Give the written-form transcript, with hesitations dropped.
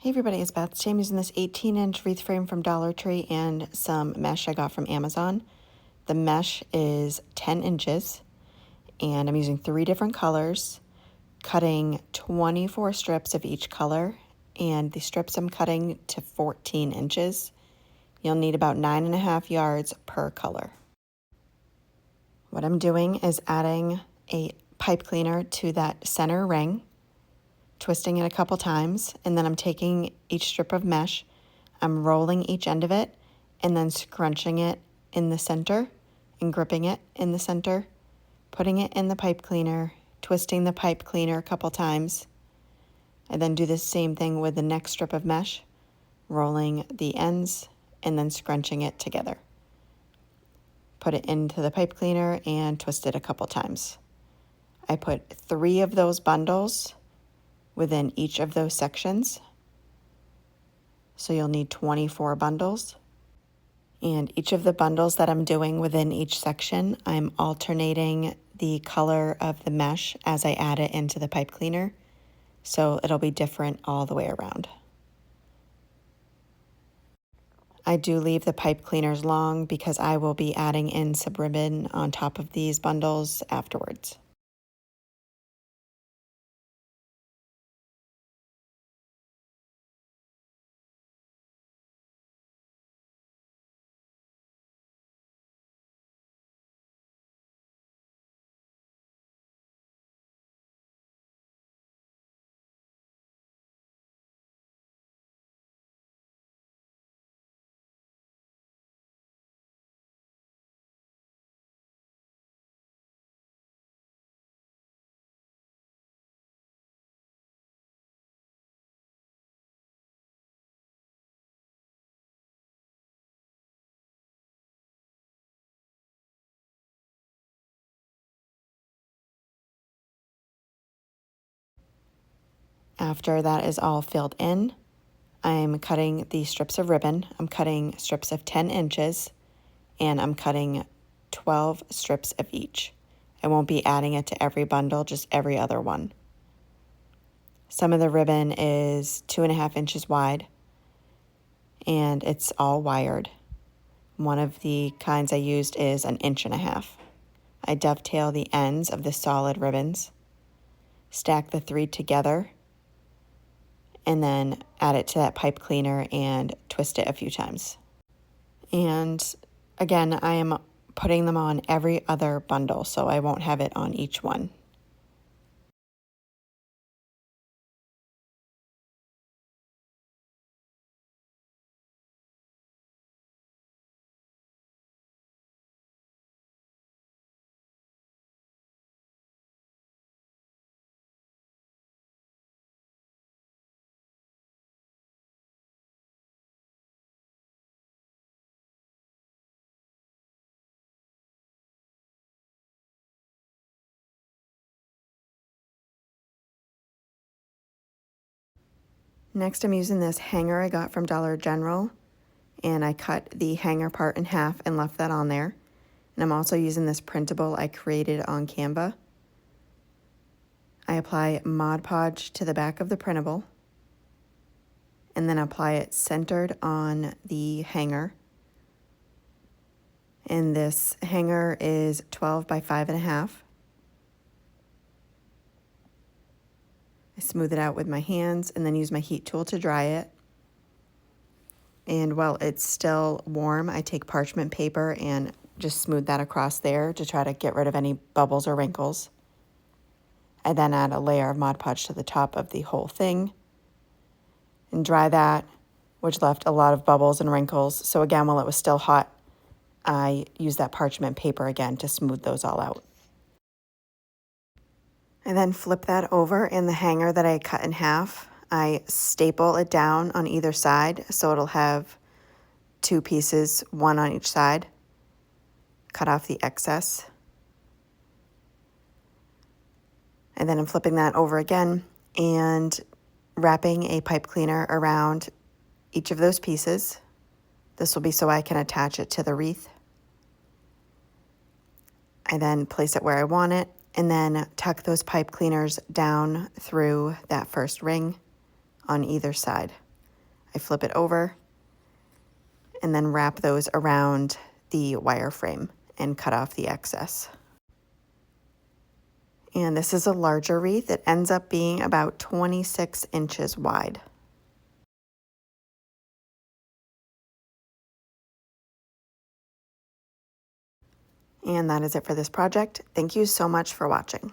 Hey everybody, it's Beth. Today I'm using this 18-inch wreath frame from Dollar Tree and some mesh I got from Amazon. The mesh is 10 inches and I'm using 3 different colors, cutting 24 strips of each color, and the strips I'm cutting to 14 inches. You'll need about 9.5 yards per color. What I'm doing is adding a pipe cleaner to that center ring, twisting it a couple times, and then I'm taking each strip of mesh, I'm rolling each end of it, and then scrunching it in the center and gripping it in the center, putting it in the pipe cleaner, twisting the pipe cleaner a couple times. I then do the same thing with the next strip of mesh, rolling the ends and then scrunching it together. Put it into the pipe cleaner and twist it a couple times. I put 3 of those bundles within each of those sections. So you'll need 24 bundles. And each of the bundles that I'm doing within each section, I'm alternating the color of the mesh as I add it into the pipe cleaner. So it'll be different all the way around. I do leave the pipe cleaners long because I will be adding in some ribbon on top of these bundles afterwards. After that is all filled in, I'm cutting the strips of ribbon. I'm cutting strips of 10 inches and I'm cutting 12 strips of each. I won't be adding it to every bundle, just every other one. Some of the ribbon is 2.5 inches wide and it's all wired. One of the kinds I used is 1.5 inches. I dovetail the ends of the solid ribbons, stack the 3 together, and then add it to that pipe cleaner and twist it a few times. And again, I am putting them on every other bundle, so I won't have it on each one. Next, I'm using this hanger I got from Dollar General, and I cut the hanger part in half and left that on there. And I'm also using this printable I created on Canva. I apply Mod Podge to the back of the printable, and then apply it centered on the hanger. And this hanger is 12 by 5.5. I smooth it out with my hands and then use my heat tool to dry it. And while it's still warm, I take parchment paper and just smooth that across there to try to get rid of any bubbles or wrinkles. I then add a layer of Mod Podge to the top of the whole thing and dry that, which left a lot of bubbles and wrinkles. So again, while it was still hot, I used that parchment paper again to smooth those all out. I then flip that over in the hanger that I cut in half. I staple it down on either side so it'll have 2 pieces, 1 on each side. Cut off the excess. And then I'm flipping that over again and wrapping a pipe cleaner around each of those pieces. This will be so I can attach it to the wreath. I then place it where I want it and then tuck those pipe cleaners down through that first ring on either side. I flip it over and then wrap those around the wireframe and cut off the excess. And this is a larger wreath. It ends up being about 26 inches wide. And that is it for this project. Thank you so much for watching.